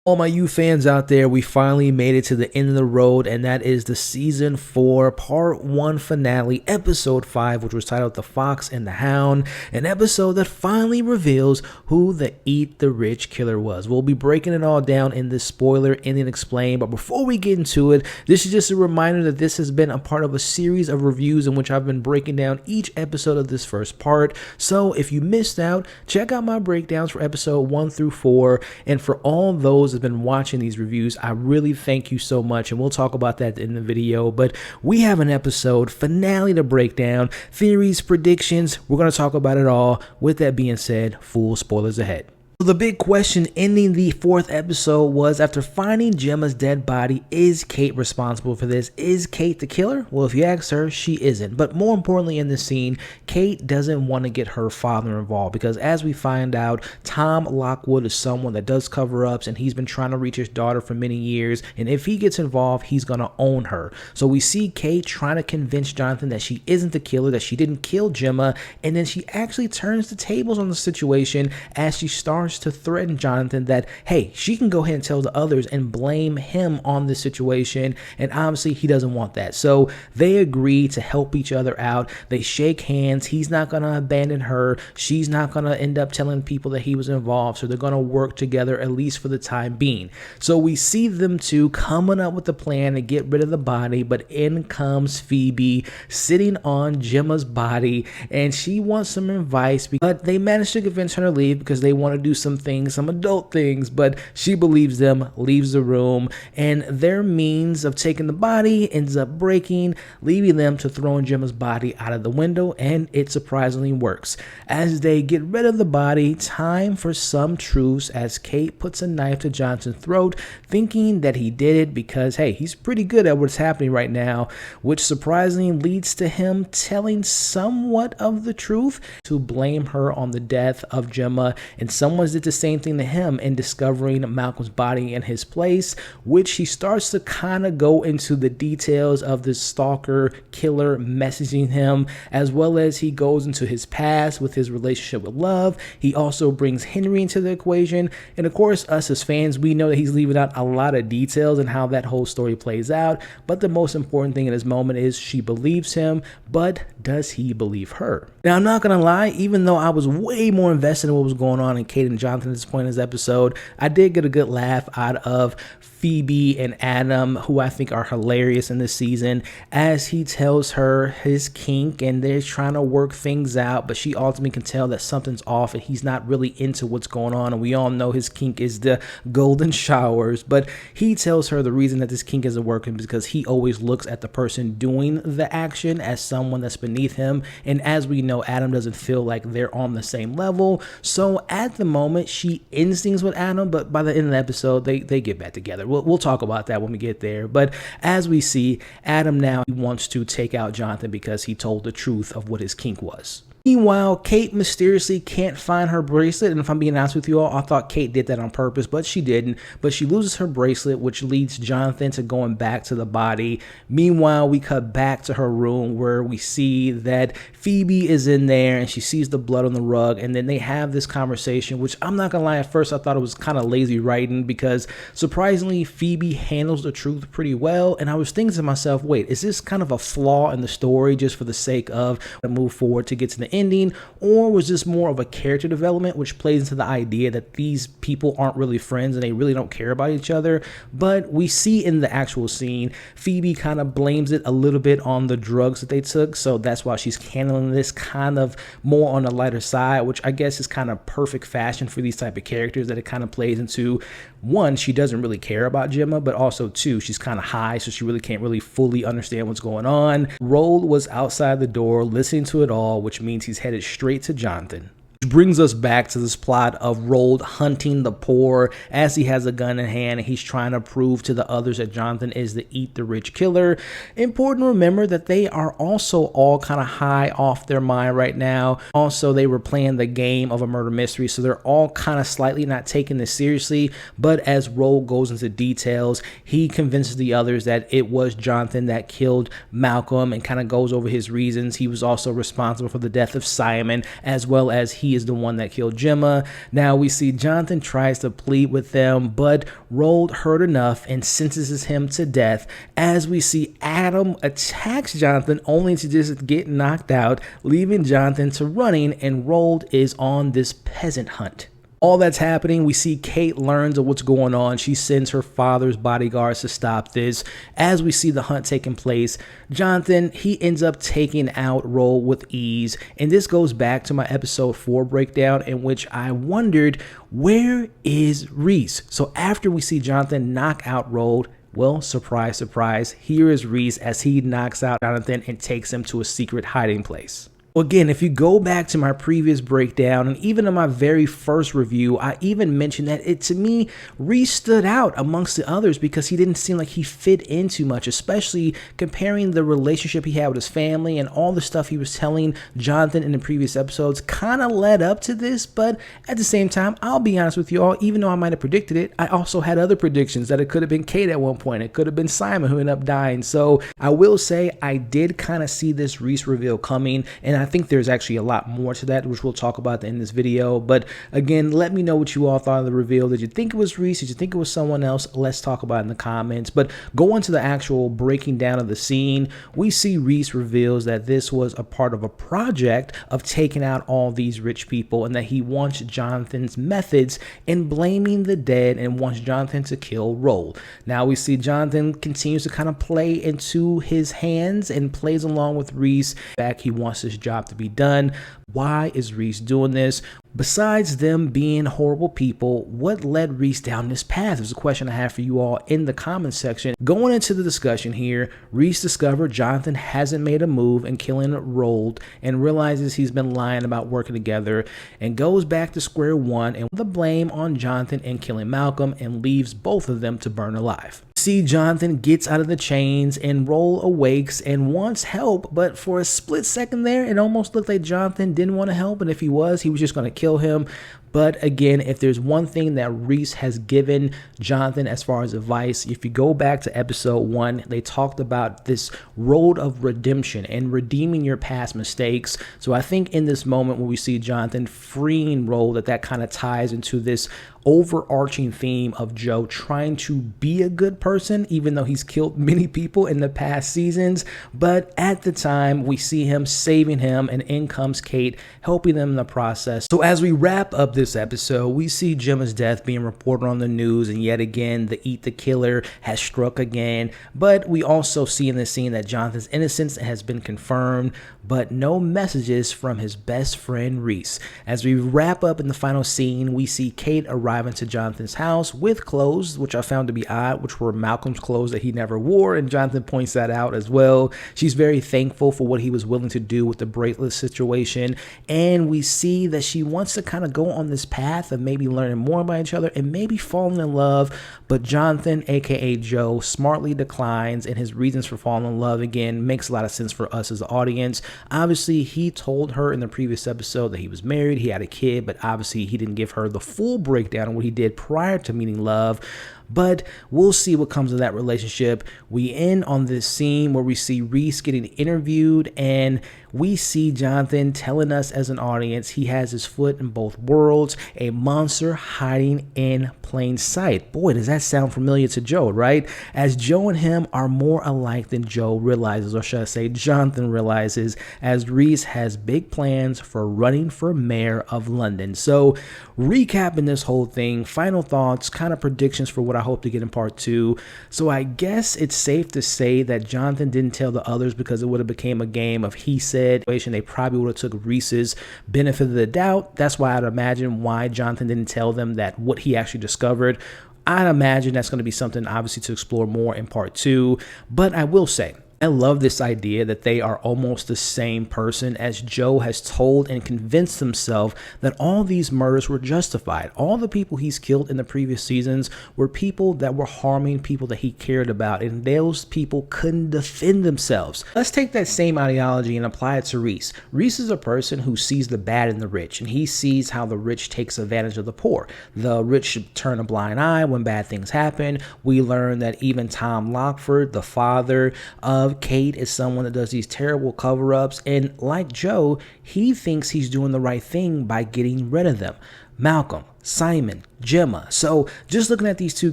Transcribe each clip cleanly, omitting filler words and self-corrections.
All my you fans out there, we finally made it to the end of the road, and that is the season 4 part 1 finale, episode 5, which was titled The Fox and the Hound, an episode that finally reveals who the Eat the Rich killer was. We'll be breaking it all down in this spoiler ending explain, but before we get into it, this is just a reminder that this has been a part of a series of reviews in which I've been breaking down each episode of this first part. So if you missed out, check out my breakdowns for episode 1 through 4, and for all those been watching these reviews, I really thank you so much, and we'll talk about that in the video. But we have an episode finale to break down, theories, predictions, we're going to talk about it all. With that being said, full spoilers ahead. So the big question ending the 4th episode was, after finding Gemma's dead body, is Kate responsible for this? Is Kate the killer? Well, if you ask her, she isn't. But more importantly in this scene, Kate doesn't want to get her father involved, because as we find out, Tom Lockwood is someone that does cover-ups, and he's been trying to reach his daughter for many years, and if he gets involved, he's going to own her. So we see Kate trying to convince Jonathan that she isn't the killer, that she didn't kill Gemma, and then she actually turns the tables on the situation as she starts to threaten Jonathan that, hey, she can go ahead and tell the others and blame him on this situation, and obviously he doesn't want that. So they agree to help each other out. They shake hands. He's not going to abandon her. She's not going to end up telling people that he was involved, so they're going to work together, at least for the time being. So we see them two coming up with a plan to get rid of the body, but in comes Phoebe sitting on Gemma's body, and she wants some advice, but they manage to convince her to leave because they want to do some things, some adult things, but she believes them, leaves the room, and their means of taking the body ends up breaking, leaving them to throwing Gemma's body out of the window, and it surprisingly works. As they get rid of the body, time for some truce as Kate puts a knife to Johnson's throat, thinking that he did it because, hey, he's pretty good at what's happening right now, which surprisingly leads to him telling somewhat of the truth to blame her on the death of Gemma, and someone did the same thing to him in discovering Malcolm's body in his place, which he starts to kind of go into the details of this stalker killer messaging him, as well as he goes into his past with his relationship with Love. He also brings Henry into the equation, and of course us as fans, we know that he's leaving out a lot of details and how that whole story plays out, but the most important thing in this moment is she believes him, but does he believe her? Now, I'm not gonna lie, even though I was way more invested in what was going on in Kate and Jonathan at this point in this episode, I did get a good laugh out of Phoebe and Adam, who I think are hilarious in this season, as he tells her his kink and they're trying to work things out, but she ultimately can tell that something's off and he's not really into what's going on, and we all know his kink is the golden showers, but he tells her the reason that this kink isn't working is because he always looks at the person doing the action as someone that's beneath him, and as we know, Adam doesn't feel like they're on the same level. So at the moment, she ends things with Adam, but by the end of the episode, they get back together. We'll talk about that when we get there. But as we see, Adam now wants to take out Jonathan because he told the truth of what his kink was. Meanwhile, Kate mysteriously can't find her bracelet, and if I'm being honest with you all, I thought Kate did that on purpose, but she didn't. But she loses her bracelet, which leads Jonathan to going back to the body. Meanwhile, we cut back to her room where we see that Phoebe is in there and she sees the blood on the rug, and then they have this conversation, which I'm not gonna lie, at first I thought it was kind of lazy writing because surprisingly Phoebe handles the truth pretty well, and I was thinking to myself, wait, is this kind of a flaw in the story just for the sake of move forward to get to the ending, or was this more of a character development which plays into the idea that these people aren't really friends and they really don't care about each other? But we see in the actual scene, Phoebe kind of blames it a little bit on the drugs that they took, so that's why she's handling this kind of more on the lighter side, which I guess is kind of perfect fashion for these type of characters, that it kind of plays into, one, she doesn't really care about Gemma, but also two, she's kind of high, so she really can't really fully understand what's going on. Roald was outside the door listening to it all, which means he's headed straight to Jonathan. Which brings us back to this plot of Roald hunting the poor as he has a gun in hand and he's trying to prove to the others that Jonathan is the Eat the Rich killer. Important to remember that they are also all kind of high off their mind right now. Also, they were playing the game of a murder mystery, so they're all kind of slightly not taking this seriously. But as Roald goes into details, he convinces the others that it was Jonathan that killed Malcolm and kind of goes over his reasons. He was also responsible for the death of Simon, as well as he is the one that killed Gemma. Now we see Jonathan tries to plead with them, but Roald heard enough and sentences him to death, as we see Adam attacks Jonathan only to just get knocked out, leaving Jonathan to running, and Roald is on this peasant hunt. All that's happening, we see Kate learns of what's going on. She sends her father's bodyguards to stop this. As we see the hunt taking place, Jonathan, he ends up taking out Roald with ease. And this goes back to my episode 4 breakdown, in which I wondered, where is Reese? So after we see Jonathan knock out Roald, well, surprise, surprise, here is Reese as he knocks out Jonathan and takes him to a secret hiding place. Again, if you go back to my previous breakdown and even in my very first review, I even mentioned that to me, Reese stood out amongst the others because he didn't seem like he fit in too much, especially comparing the relationship he had with his family and all the stuff he was telling Jonathan in the previous episodes kind of led up to this. But at the same time, I'll be honest with you all, even though I might have predicted it, I also had other predictions that it could have been Kate at one point. It could have been Simon who ended up dying. So I will say I did kind of see this Reese reveal coming, and I think there's actually a lot more to that, which we'll talk about in this video. But again, let me know what you all thought of the reveal. Did you think it was Reese? Did you think it was someone else? Let's talk about it in the comments. But going to the actual breaking down of the scene, we see Reese reveals that this was a part of a project of taking out all these rich people, and that he wants Jonathan's methods in blaming the dead and wants Jonathan to kill Roald. Now we see Jonathan continues to kind of play into his hands and plays along with Reese. Back, he wants this job to be done. Why is Reese doing this? Besides them being horrible people, what led Reese down this path is a question I have for you all in the comments section. Going into the discussion here, Reese discovered Jonathan hasn't made a move in killing Roald and realizes he's been lying about working together, and goes back to square one and the blame on Jonathan in killing Malcolm, and leaves both of them to burn alive. See, Jonathan gets out of the chains and Roald awakes and wants help, but for a split second there, it almost looked like Jonathan didn't want to help, and if he was just going to kill him. But again, if there's one thing that Reese has given Jonathan as far as advice, if you go back to episode 1, they talked about this road of redemption and redeeming your past mistakes. So I think in this moment when we see Jonathan freeing Roald, that kind of ties into this overarching theme of Joe trying to be a good person, even though he's killed many people in the past seasons. But at the time, we see him saving him, and in comes Kate, helping them in the process. So as we wrap up this episode, we see Gemma's death being reported on the news, and yet again, the Eat the Killer has struck again. But we also see in this scene that Jonathan's innocence has been confirmed, but no messages from his best friend Reese. As we wrap up in the final scene, we see Kate arriving to Jonathan's house with clothes, which I found to be odd, which were Malcolm's clothes that he never wore, and Jonathan points that out as well. She's very thankful for what he was willing to do with the bracelet situation, and we see that she wants to kind of go on this path of maybe learning more about each other and maybe falling in love, but Jonathan, aka Joe, smartly declines, and his reasons for falling in love, again, makes a lot of sense for us as the audience. Obviously, he told her in the previous episode that he was married, he had a kid, but obviously he didn't give her the full breakdown on what he did prior to meeting love. But we'll see what comes of that relationship. We end on this scene where we see Reese getting interviewed, and we see Jonathan telling us as an audience he has his foot in both worlds, a monster hiding in plain sight. Boy, does that sound familiar to Joe, right? As Joe and him are more alike than Joe realizes, or should I say Jonathan realizes, as Reese has big plans for running for mayor of London. So recapping this whole thing, final thoughts, kind of predictions for what I hope to get in part 2. So I guess it's safe to say that Jonathan didn't tell the others because it would have became a game of he said. They probably would have took Reese's benefit of the doubt. That's why I'd imagine why Jonathan didn't tell them that what he actually discovered. I'd imagine that's going to be something obviously to explore more in part 2. But I will say, I love this idea that they are almost the same person, as Joe has told and convinced himself that all these murders were justified. All the people he's killed in the previous seasons were people that were harming people that he cared about, and those people couldn't defend themselves. Let's take that same ideology and apply it to Reese. Reese is a person who sees the bad in the rich, and he sees how the rich takes advantage of the poor. The rich turn a blind eye when bad things happen. We learn that even Tom Lockford, the father of of Kate is someone that does these terrible cover-ups, and like Joe, he thinks he's doing the right thing by getting rid of them. Malcolm, Simon, Gemma. So just looking at these two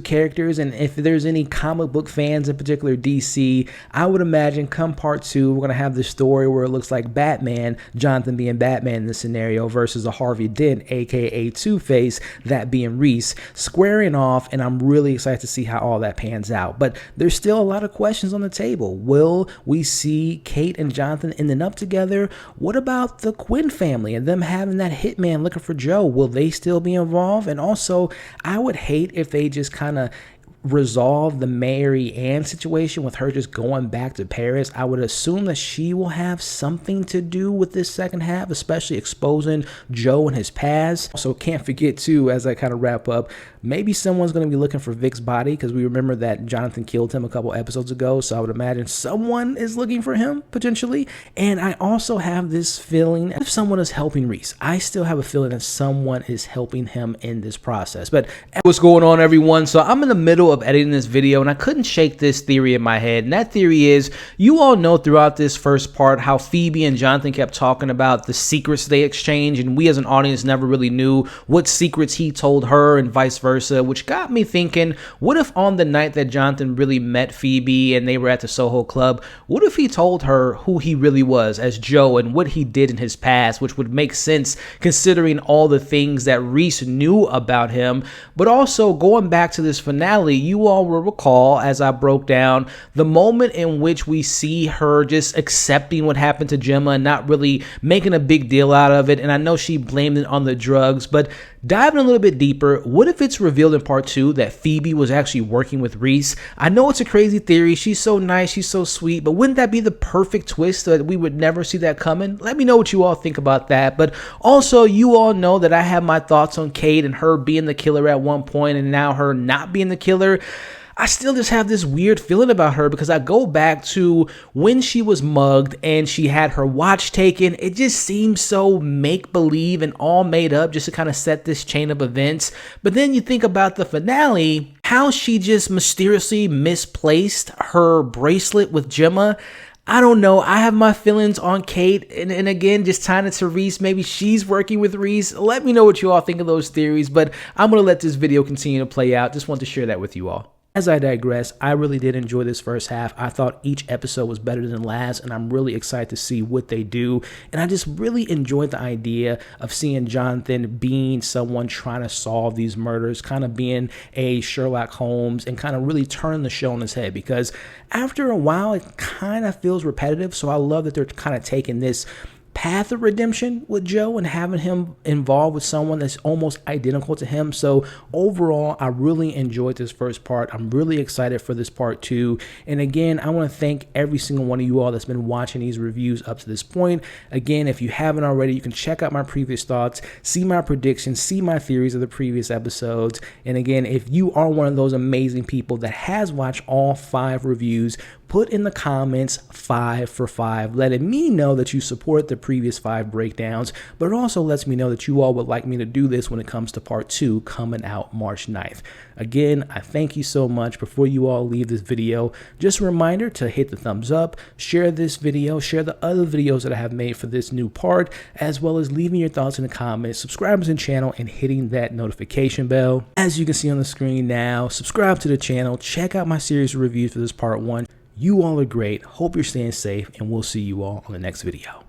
characters, and if there's any comic book fans, in particular DC, I would imagine come part 2, we're going to have this story where it looks like Batman, Jonathan being Batman in this scenario, versus a Harvey Dent, aka Two-Face, that being Reese, squaring off, and I'm really excited to see how all that pans out. But there's still a lot of questions on the table. Will we see Kate and Jonathan ending up together? What about the Quinn family and them having that hitman looking for Joe? Will they still be involved? And also, I would hate if they just kind of resolve the Mary Ann situation with her just going back to Paris. I would assume that she will have something to do with this second half, especially exposing Joe and his past. So can't forget too, as I kind of wrap up, maybe someone's going to be looking for Vic's body, because we remember that Jonathan killed him a couple episodes ago. So I would imagine someone is looking for him potentially. And I also have this feeling if someone is helping Reese, I still have a feeling that someone is helping him in this process. But what's going on, everyone? So I'm in the middle of editing this video, and I couldn't shake this theory in my head, and that theory is, you all know throughout this first part how Phoebe and Jonathan kept talking about the secrets they exchanged, and we as an audience never really knew what secrets he told her and vice versa, which got me thinking, what if on the night that Jonathan really met Phoebe and they were at the Soho Club, what if he told her who he really was as Joe and what he did in his past, which would make sense considering all the things that Reese knew about him. But also going back to this finale, you all will recall, as I broke down, the moment in which we see her just accepting what happened to Gemma and not really making a big deal out of it. And I know she blamed it on the drugs, but diving a little bit deeper, what if it's revealed in part 2 that Phoebe was actually working with Reese? I know it's a crazy theory. She's so nice, she's so sweet, but wouldn't that be the perfect twist that we would never see that coming? Let me know what you all think about that. But also, you all know that I have my thoughts on Kate and her being the killer at one point and now her not being the killer. I still just have this weird feeling about her, because I go back to when she was mugged and she had her watch taken. It just seems so make-believe and all made up just to kind of set this chain of events. But then you think about the finale, how she just mysteriously misplaced her bracelet with Gemma. I don't know. I have my feelings on Kate. And again, just tying it to Reese, maybe she's working with Reese. Let me know what you all think of those theories, but I'm going to let this video continue to play out. Just want to share that with you all. As I digress, I really did enjoy this first half. I thought each episode was better than last, and I'm really excited to see what they do. And I just really enjoyed the idea of seeing Jonathan being someone trying to solve these murders, kind of being a Sherlock Holmes, and kind of really turn the show on its head, because after a while, it kind of feels repetitive. So I love that they're kind of taking this path of redemption with Joe and having him involved with someone that's almost identical to him. So overall, I really enjoyed this first part. I'm really excited for this part 2. And again, I want to thank every single one of you all that's been watching these reviews up to this point. Again, if you haven't already, you can check out my previous thoughts, see my predictions, see my theories of the previous episodes. And again, if you are one of those amazing people that has watched all 5 reviews, put in the comments 5 for 5, letting me know that you support the previous 5 breakdowns, but it also lets me know that you all would like me to do this when it comes to part 2 coming out March 9th. Again, I thank you so much. Before you all leave this video, just a reminder to hit the thumbs up, share this video, share the other videos that I have made for this new part, as well as leaving your thoughts in the comments, subscribing to the channel, and hitting that notification bell. As you can see on the screen now, subscribe to the channel, check out my series of reviews for this part 1. You all are great. Hope you're staying safe, and we'll see you all on the next video.